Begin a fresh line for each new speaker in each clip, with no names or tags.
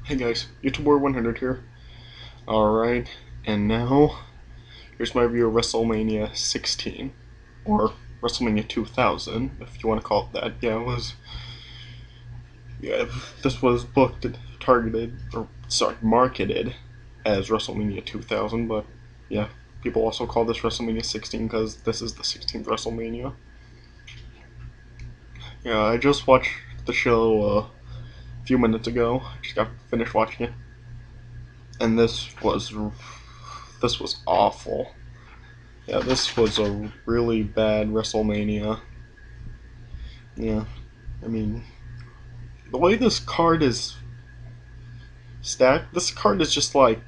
Hey guys, YouTuber 100 here. Alright, and now here's my review of Wrestlemania 16, or Wrestlemania 2000, if you want to call it that. Yeah, this was booked, marketed as Wrestlemania 2000, but yeah, people also call this Wrestlemania 16 because this is the 16th Wrestlemania. Yeah, I just watched the show a few minutes ago. I just got finished watching it, and this was awful. Yeah, this was a really bad WrestleMania. Yeah, I mean, the way this card is stacked, this card is just like,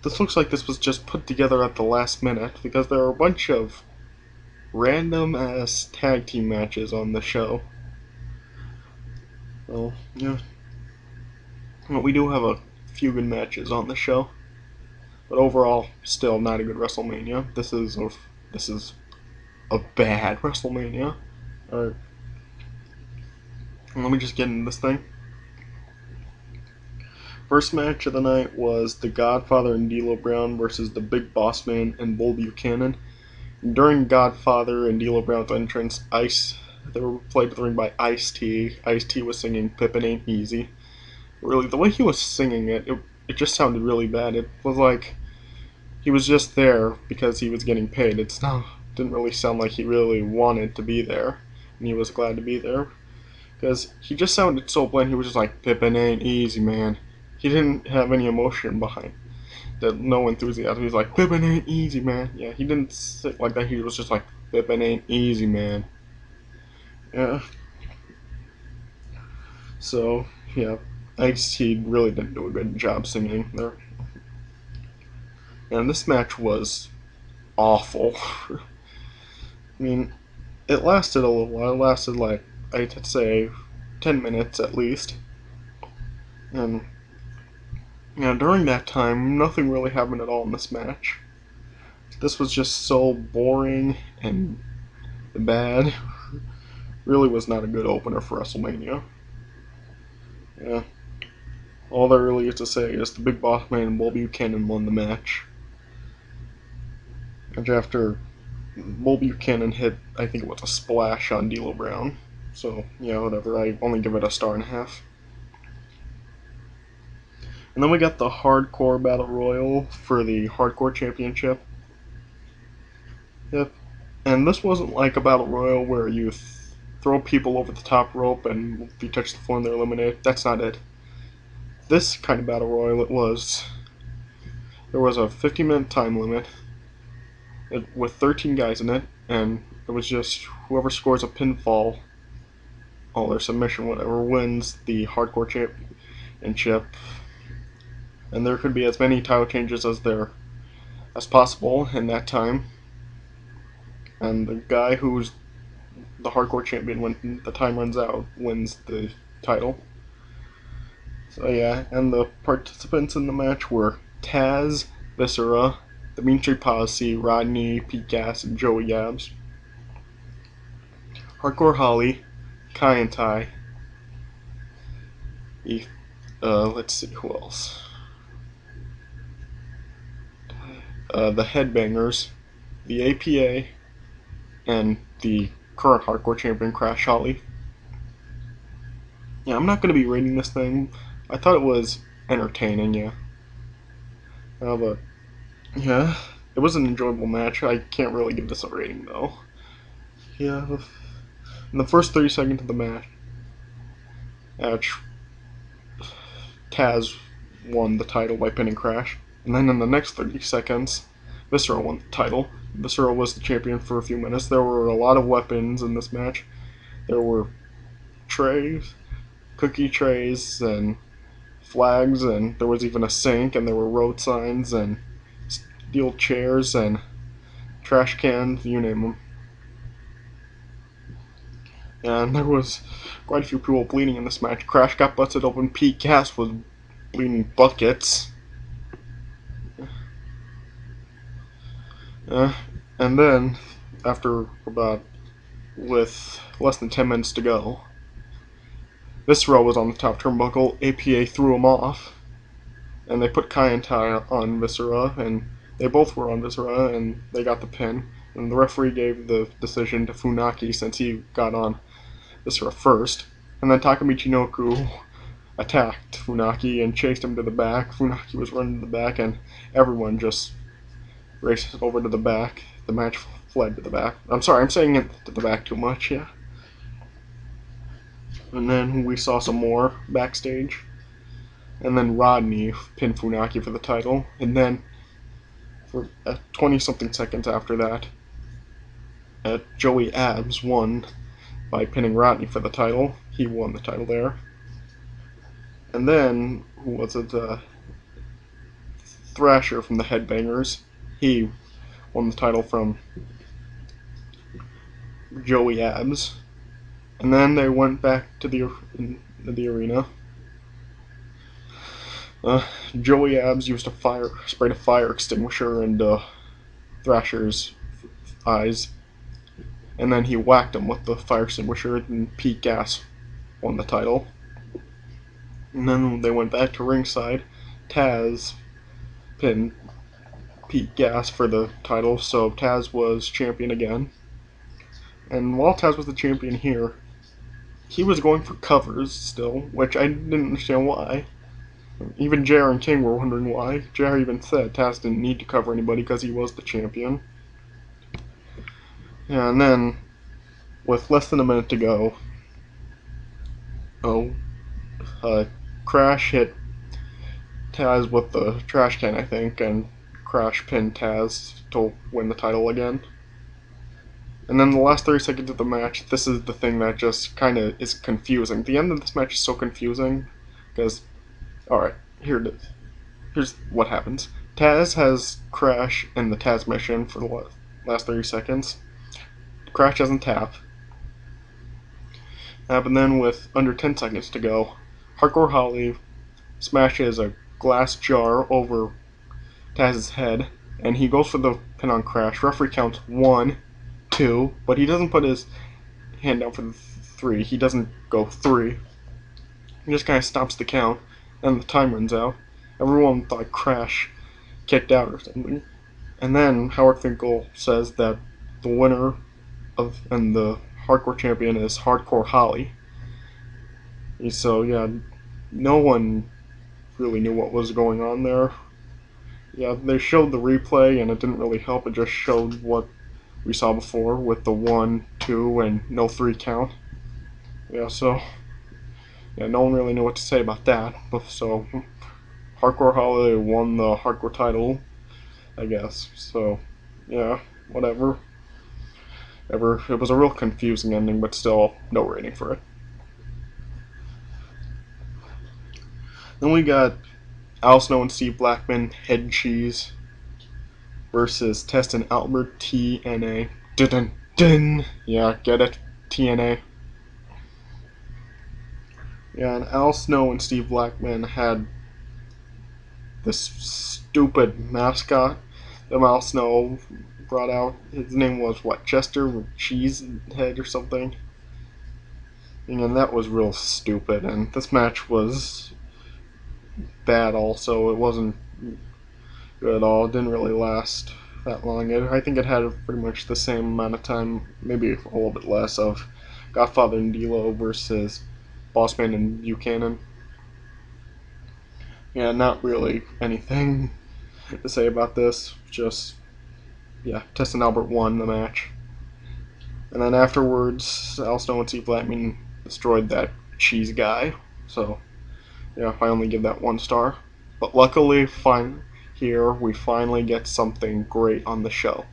this looks like this was just put together at the last minute because there are a bunch of random ass tag team matches on the show. Well, yeah, well, we do have a few good matches on the show, but overall, still not a good WrestleMania. This is a bad WrestleMania. Alright, let me just get into this thing. First match of the night was the Godfather and D'Lo Brown versus the Big Boss Man and Bull Buchanan. During Godfather and D'Lo Brown's entrance, they were played to the ring by Ice-T. Ice-T was singing "Pippin' Ain't Easy." Really, the way he was singing it just sounded really bad. It was like he was just there because he was getting paid. Didn't really sound like he really wanted to be there, and he was glad to be there. Because he just sounded so bland. He was just like, "Pippin' ain't easy, man." He didn't have any emotion behind that, no enthusiasm. He was like, "Pippin' ain't easy, man." Yeah, he didn't sit like that. He was just like, "Pippin' ain't easy, man." Yeah. So, yeah, he really didn't do a good job singing there. And this match was awful. I mean, it lasted a little while. It lasted like, I'd say, 10 minutes at least. And during that time, nothing really happened at all in this match. This was just so boring and bad. Really was not a good opener for WrestleMania. Yeah. All there really is to say is the Big Boss Man and Bull Buchanan won the match. And after Bull Buchanan hit, I think it was a splash on D'Lo Brown. So, yeah, whatever. I only give it a star and a half. And then we got the Hardcore Battle Royal for the Hardcore Championship. Yep. And this wasn't like a Battle Royal where you throw people over the top rope and if you touch the floor and they're eliminated. That's not it. This kind of Battle Royal, there was a 50-minute time limit with 13 guys in it, and it was just whoever scores a pinfall or submission, whatever, wins the Hardcore Championship. And there could be as many title changes as possible in that time. And the guy who's the Hardcore Champion when the time runs out wins the title. So yeah, and the participants in the match were Taz, Viscera, the Mean Street Posse, Rodney, Pete Gas, and Joey Yabs. Hardcore Holly, Kai and Tai. Let's see who else. The Headbangers, the APA, and the current Hardcore Champion Crash Holly. Yeah, I'm not going to be rating this thing. I thought it was entertaining, yeah. But yeah, it was an enjoyable match. I can't really give this a rating though. Yeah, in the first 30 seconds of the match, Taz won the title by pinning Crash, and then in the next 30 seconds, Viscera won the title. Viscera was the champion for a few minutes. There were a lot of weapons in this match. There were trays, cookie trays, and flags, and there was even a sink, and there were road signs, and steel chairs, and trash cans, you name them. And there was quite a few people bleeding in this match. Crash got busted open. Pete Gas was bleeding buckets. And then, with less than 10 minutes to go, Viscera was on the top turnbuckle. APA threw him off, and they put Kai and Tai on Viscera, and they both were on Viscera, and they got the pin. And the referee gave the decision to Funaki since he got on Viscera first. And then Taka Michinoku attacked Funaki and chased him to the back. Funaki was running to the back, and everyone just raced over to the back. The match fled to the back. I'm sorry, I'm saying it to the back too much, yeah. And then we saw some more backstage. And then Rodney pinned Funaki for the title. And then, for 20-something seconds after that, Joey Abs won by pinning Rodney for the title. He won the title there. And then, who was it? Thrasher from the Headbangers. He won the title from Joey Abs. And then they went back to the arena. Joey Abs used sprayed a fire extinguisher into Thrasher's eyes, and then he whacked him with the fire extinguisher, and Pete Gas won the title. And then they went back to ringside. Taz pinned Pete Gas for the title, so Taz was champion again. And while Taz was the champion here, he was going for covers still, which I didn't understand why. Even JR and King were wondering why. JR even said Taz didn't need to cover anybody because he was the champion. Yeah, and then, with less than a minute to go, Crash hit Taz with the trash can, I think, and Crash pinned Taz to win the title again. And then the last 30 seconds of the match, this is the thing that just kind of is confusing. The end of this match is so confusing, because, alright, here it is. Here's what happens. Taz has Crash in the Taz mission for the last 30 seconds. Crash doesn't tap. And then with under 10 seconds to go, Hardcore Holly smashes a glass jar over Taz's head, and he goes for the pin on Crash. Referee counts 1, 2, but he doesn't put his hand down for the 3. He doesn't go 3. He just kind of stops the count, and the time runs out. Everyone thought Crash kicked out or something. And then Howard Finkel says that the winner and the Hardcore champion is Hardcore Holly. So yeah, no one really knew what was going on there. Yeah, they showed the replay and it didn't really help. It just showed what we saw before with the 1, 2, and no 3 count. Yeah, so yeah, no one really knew what to say about that. So Hardcore Holly won the Hardcore title, I guess. So yeah, whatever. It was a real confusing ending, but still no rating for it. Then we got Al Snow and Steve Blackman, Head Cheese, versus Test and Albert, TNA. Dun dun dun! Yeah, get it? TNA. Yeah, and Al Snow and Steve Blackman had this stupid mascot that Al Snow brought out. His name was, what, Chester Cheesehead or something? And that was real stupid, and this match was bad also. It wasn't good at all. It didn't really last that long. I think it had pretty much the same amount of time, maybe a little bit less, of Godfather and D'Lo versus Bossman and Buchanan. Yeah, not really anything to say about this. Just, yeah, Tess and Albert won the match. And then afterwards, Al Snow and Steve Blackman destroyed that cheese guy. So, yeah, I only give that 1 star. But luckily, here we finally get something great on the show.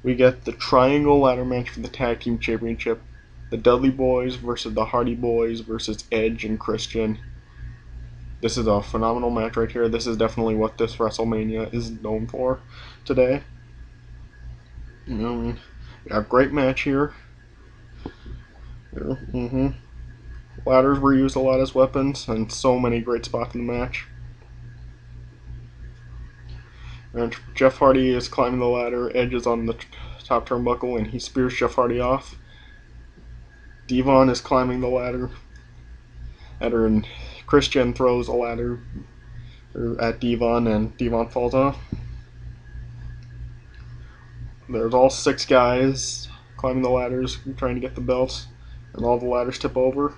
We get the Triangle Ladder match for the Tag Team Championship. The Dudley Boyz versus the Hardy Boyz versus Edge and Christian. This is a phenomenal match right here. This is definitely what this WrestleMania is known for today. You know, I mean, yeah, great match here. Ladders were used a lot as weapons, and so many great spots in the match. And Jeff Hardy is climbing the ladder. Edge is on the top turnbuckle, and he spears Jeff Hardy off. Devon is climbing the ladder. at her, and Christian throws a ladder at Devon, and Devon falls off. There's all 6 guys climbing the ladders trying to get the belts, and all the ladders tip over.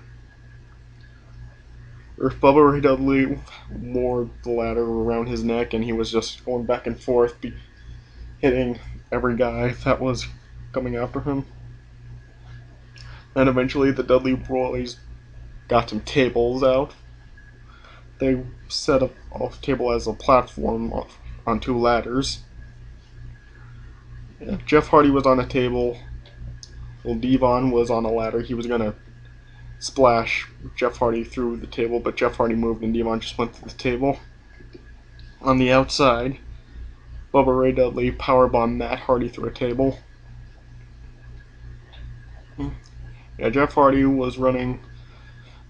Bubba Ray Dudley wore the ladder around his neck, and he was just going back and forth, hitting every guy that was coming after him. And eventually the Dudley boys got some tables out. They set up a table as a platform on 2 ladders. Yeah, Jeff Hardy was on a table. Well, Devon was on a ladder. He was going to splash Jeff Hardy through the table, but Jeff Hardy moved and Devon just went through the table. On the outside, Bubba Ray Dudley powerbombed Matt Hardy through a table. Yeah, Jeff Hardy was running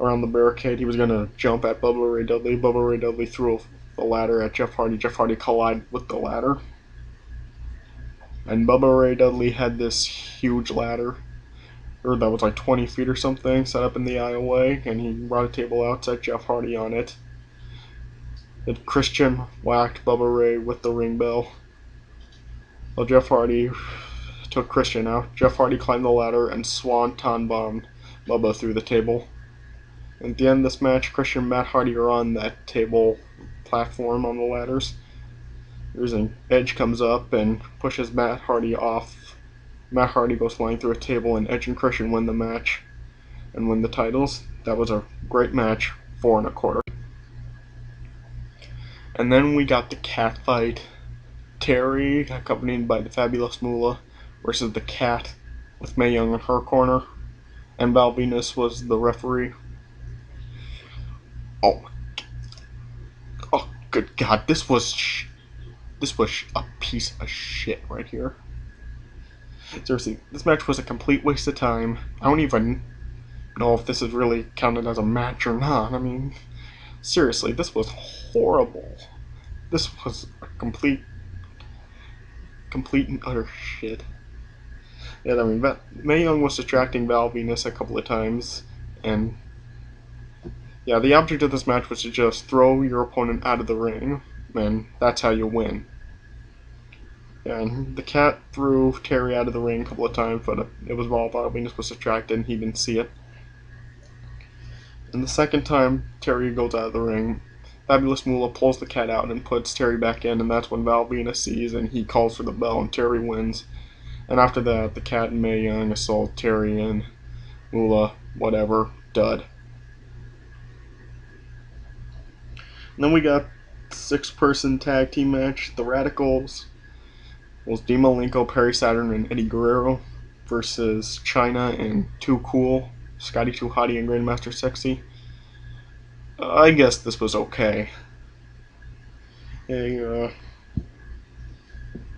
around the barricade. He was going to jump at Bubba Ray Dudley. Bubba Ray Dudley threw the ladder at Jeff Hardy. Jeff Hardy collided with the ladder. And Bubba Ray Dudley had this huge ladder, or that was like 20 feet or something, set up in the aisleway, and he brought a table out, set Jeff Hardy on it. And Christian whacked Bubba Ray with the ring bell. Well, Jeff Hardy took Christian out. Jeff Hardy climbed the ladder and swanton bombed Bubba through the table. At the end of this match, Christian and Matt Hardy are on that table platform on the ladders. There's an Edge comes up and pushes Matt Hardy off. Matt Hardy goes flying through a table, and Edge and Christian win the match and win the titles. That was a great match, 4 1/4. And then we got the Catfight. Terri, accompanied by the Fabulous Moolah, versus the Cat with Mae Young in her corner, and Val Venus was the referee. Oh good God! This was a piece of shit right here. Seriously, this match was a complete waste of time. I don't even know if this is really counted as a match or not. I mean, seriously, this was horrible. This was a complete and utter shit. Yeah, I mean, Mae Young was distracting Val Venus a couple of times, and yeah, the object of this match was to just throw your opponent out of the ring, and that's how you win. And the Cat threw Terri out of the ring a couple of times, but it was while Val Venus was distracted and he didn't see it. And the second time Terri goes out of the ring, Fabulous Moolah pulls the Cat out and puts Terri back in, and that's when Val Venus sees and he calls for the bell, and Terri wins. And after that, the Cat and Mae Young assault Terri and Moolah, whatever, dud. And then we got 6-person tag team match, the Radicalz. Was Dean Malenko, Perry Saturn, and Eddie Guerrero versus Chyna and Too Cool, Scotty 2 Hotty, and Grandmaster Sexy. I guess this was okay. Yeah,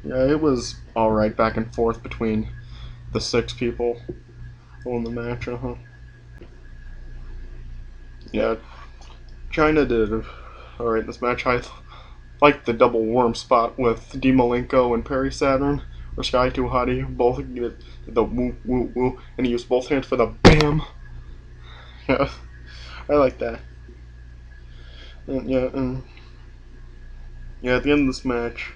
it was alright back and forth between the 6 people in the match, Yeah, Chyna did alright this match. I like the double worm spot with Dean Malenko and Perry Saturn, or Sky 2 Hotty, both get the woo woo woo, and he used both hands for the BAM! Yeah, I like that. And yeah, at the end of this match,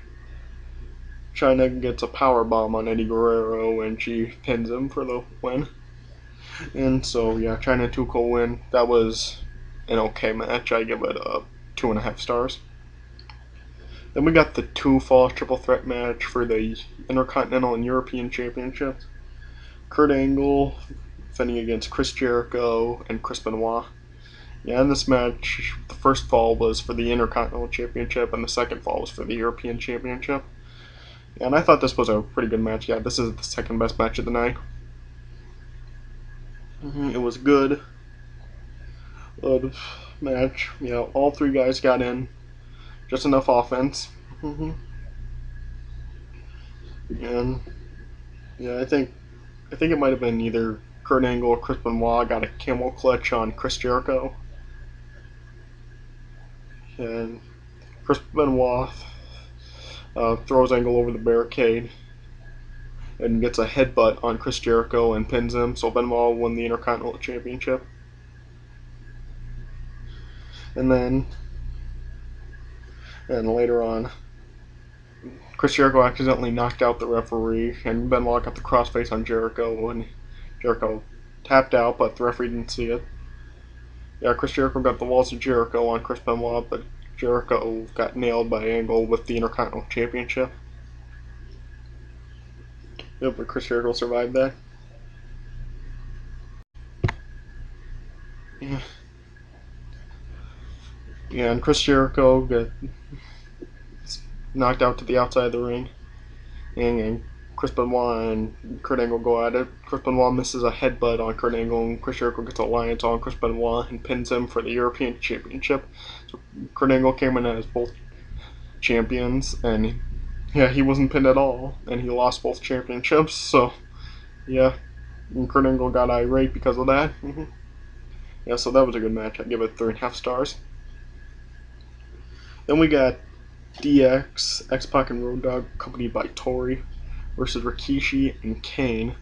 Chyna gets a power bomb on Eddie Guerrero, and she pins him for the win. And so, yeah, Chyna and Too Cool win. That was an okay match. I give it 2.5 stars. Then we got the 2-fall triple threat match for the Intercontinental and European Championships. Kurt Angle defending against Chris Jericho and Chris Benoit. Yeah, in this match, the first fall was for the Intercontinental Championship, and the second fall was for the European Championship. Yeah, and I thought this was a pretty good match. Yeah, this is the second best match of the night. It was good. Good match. Yeah, all 3 guys got in. Just enough offense. And yeah, I think it might have been either Kurt Angle or Chris Benoit got a camel clutch on Chris Jericho. And Chris Benoit throws Angle over the barricade and gets a headbutt on Chris Jericho and pins him, so Benoit won the Intercontinental Championship. And later on, Chris Jericho accidentally knocked out the referee, and Benoit got the crossface on Jericho, and Jericho tapped out, but the referee didn't see it. Yeah, Chris Jericho got the walls of Jericho on Chris Benoit, but Jericho got nailed by Angle with the Intercontinental Championship. Yep, but Chris Jericho survived that. Yeah. Yeah, and Chris Jericho got knocked out to the outside of the ring, and Chris Benoit and Kurt Angle go at it. Chris Benoit misses a headbutt on Kurt Angle, and Chris Jericho gets a alliance on Chris Benoit and pins him for the European Championship. So Kurt Angle came in as both champions, and yeah, he wasn't pinned at all, and he lost both championships. So yeah, and Kurt Angle got irate because of that. Yeah, so that was a good match. I give it 3.5 stars. Then we got DX, X-Pac, and Road Dogg, accompanied by Terri, versus Rikishi and Kane,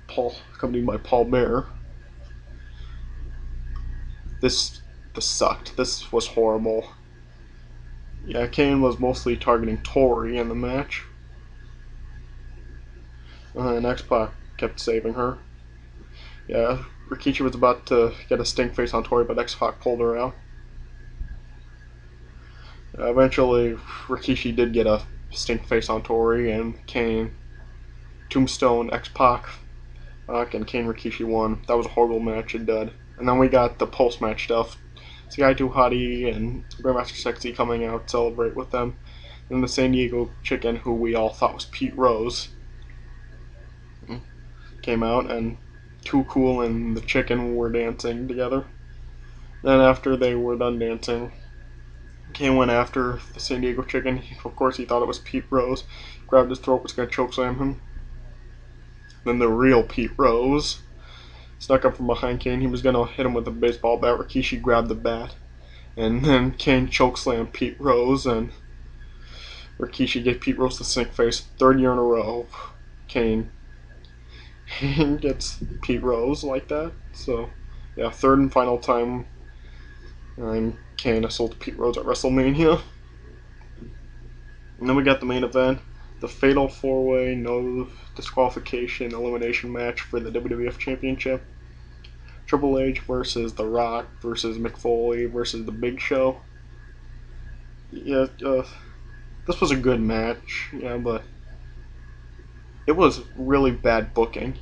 accompanied by Paul Bearer. This sucked. This was horrible. Yeah, Kane was mostly targeting Terri in the match, and X-Pac kept saving her. Yeah, Rikishi was about to get a stink face on Terri, but X-Pac pulled her out. Eventually, Rikishi did get a stink face on Terri, and Kane tombstone X-Pac, and Kane Rikishi won. That was a horrible match, it did. And then we got the post-match stuff. Sky Too Hottie and Grandmaster Sexy coming out to celebrate with them. And the San Diego Chicken, who we all thought was Pete Rose, came out, and Too Cool and the Chicken were dancing together. Then after they were done dancing, Kane went after the San Diego Chicken. Of course, he thought it was Pete Rose. Grabbed his throat, was going to chokeslam him. Then the real Pete Rose snuck up from behind Kane. He was going to hit him with a baseball bat. Rikishi grabbed the bat. And then Kane chokeslammed Pete Rose, and Rikishi gave Pete Rose the stink face. 3rd year in a row, Kane gets Pete Rose like that. So, yeah, 3rd and final time Kane assaulted Pete Rose at WrestleMania. And then we got the main event, the Fatal 4-Way No Disqualification Elimination match for the WWF Championship. Triple H versus The Rock versus Mick Foley versus The Big Show. Yeah, this was a good match, yeah, but it was really bad booking.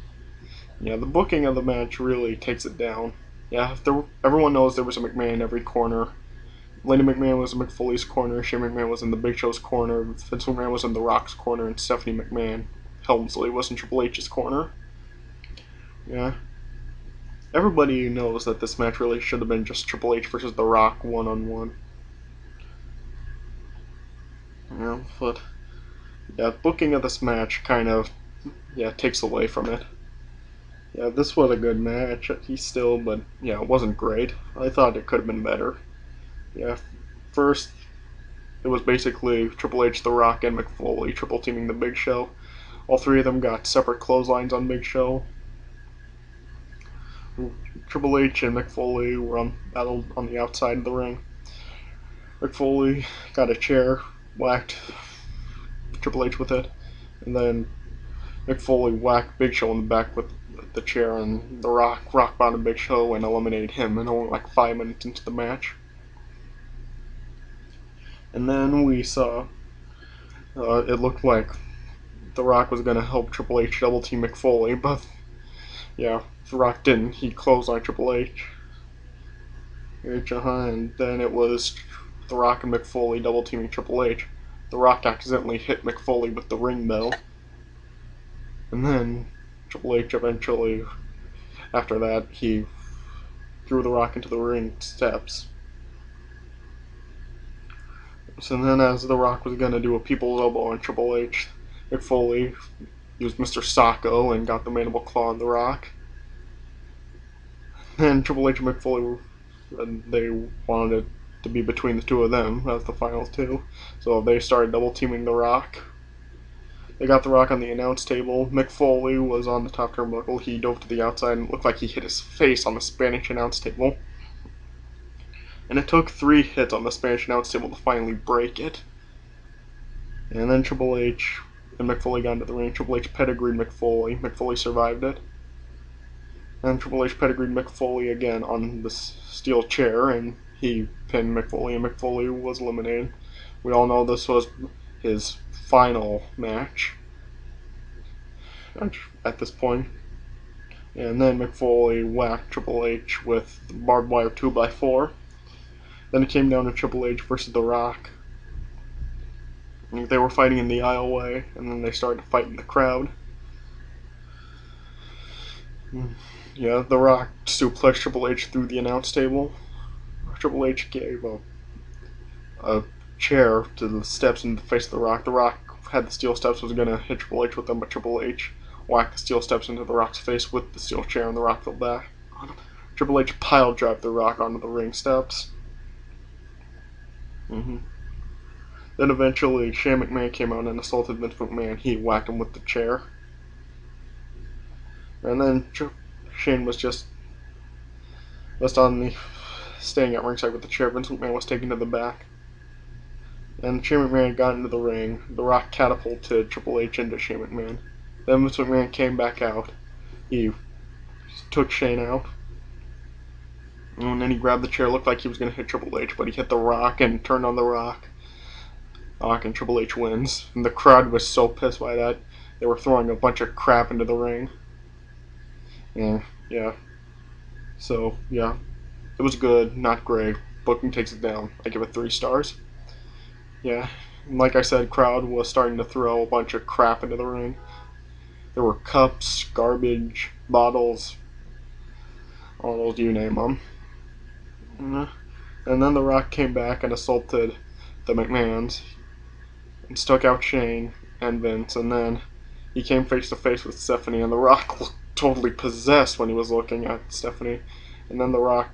Yeah, the booking of the match really takes it down. Yeah, everyone knows there was a McMahon in every corner. Lady McMahon was in Mick Foley's corner, Shane McMahon was in The Big Show's corner, Vince McMahon was in The Rock's corner, and Stephanie McMahon, Helmsley, was in Triple H's corner. Yeah. Everybody knows that this match really should have been just Triple H versus The Rock one-on-one. Yeah, but yeah, booking of this match kind of takes away from it. Yeah, this was a good match. But yeah, it wasn't great. I thought it could have been better. Yeah, first it was basically Triple H, The Rock, and Mick Foley triple teaming The Big Show. All 3 of them got separate clotheslines on Big Show. Triple H and Mick Foley were battled on the outside of the ring. Mick Foley got a chair, whacked Triple H with it, and then Mick Foley whacked Big Show in the back with the chair, and The Rock bottomed Big Show and eliminated him in only like 5 minutes into the match. And then we saw it looked like The Rock was going to help Triple H double team Mick Foley, but yeah, The Rock didn't. He closed on Triple H. And then it was The Rock and Mick Foley double teaming Triple H. The Rock accidentally hit Mick Foley with the ring bell. And then Triple H eventually, after that, he threw The Rock into the ring steps. So then as The Rock was going to do a people's elbow on Triple H, Mick Foley used Mr. Sacco and got the mandible claw on The Rock. And Triple H and Mick Foley, they wanted it to be between the 2 of them as the final 2. So they started double teaming The Rock. They got The Rock on the announce table. Mick Foley was on the top turnbuckle. He dove to the outside and it looked like he hit his face on the Spanish announce table. And it took 3 hits on the Spanish announce table to finally break it. And then Triple H and Mick Foley got into the ring. Triple H pedigreed Mick Foley. Mick Foley survived it. And Triple H pedigreed Mick Foley again on the steel chair, and he pinned Mick Foley, and Mick Foley was eliminated. We all know this was his final match at this point. And then Mick Foley whacked Triple H with the barbed wire 2x4. Then it came down to Triple H versus The Rock. They were fighting in the aisleway, and then they started to fight in the crowd. Yeah, The Rock suplexed Triple H through the announce table. Triple H gave a chair to the steps in the face of The Rock. The Rock had the steel steps, was going to hit Triple H with them, but Triple H whacked the steel steps into The Rock's face with the steel chair, and The Rock fell back. Triple H pile drove The Rock onto the ring steps. Then eventually Shane McMahon came out and assaulted Vince McMahon. He whacked him with the chair. And then Shane was just on the staying at ringside with the chair. Vince McMahon was taken to the back. And Shane McMahon got into the ring. The Rock catapulted Triple H into Shane McMahon. Then Vince McMahon came back out. He took Shane out. And then he grabbed the chair. Looked like he was going to hit Triple H, but he hit The Rock and turned on The Rock. And Triple H wins. And the crowd was so pissed by that, they were throwing a bunch of crap into the ring. And, yeah. So, yeah. It was good, not great. Booking takes it down. I give it 3 stars. Yeah. And like I said, crowd was starting to throw a bunch of crap into the ring. There were cups, garbage, bottles, all those, you name them. And then The Rock came back and assaulted the McMahons and stuck out Shane and Vince, and then he came face to face with Stephanie, and The Rock looked totally possessed when he was looking at Stephanie. And then The Rock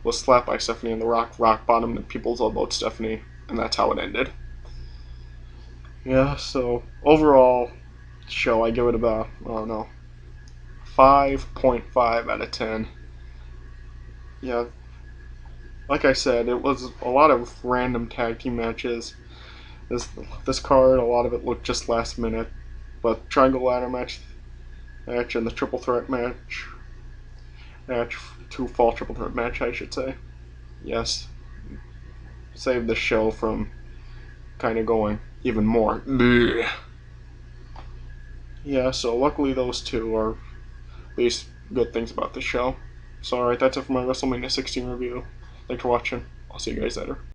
was slapped by Stephanie, and The Rock bottomed and people's elbowed Stephanie, and that's how it ended. Yeah, so overall show, I give it about, 5.5 out of 10. Yeah, like I said, it was a lot of random tag team matches. This card, a lot of it looked just last minute, but triangle ladder match and the triple threat match, 2-fall triple threat match, I should say. Yes, saved the show from kind of going even more. Bleh. Yeah, so luckily those two are at least good things about the show. So alright, that's it for my WrestleMania 16 review. Thanks for watching. I'll see you guys later.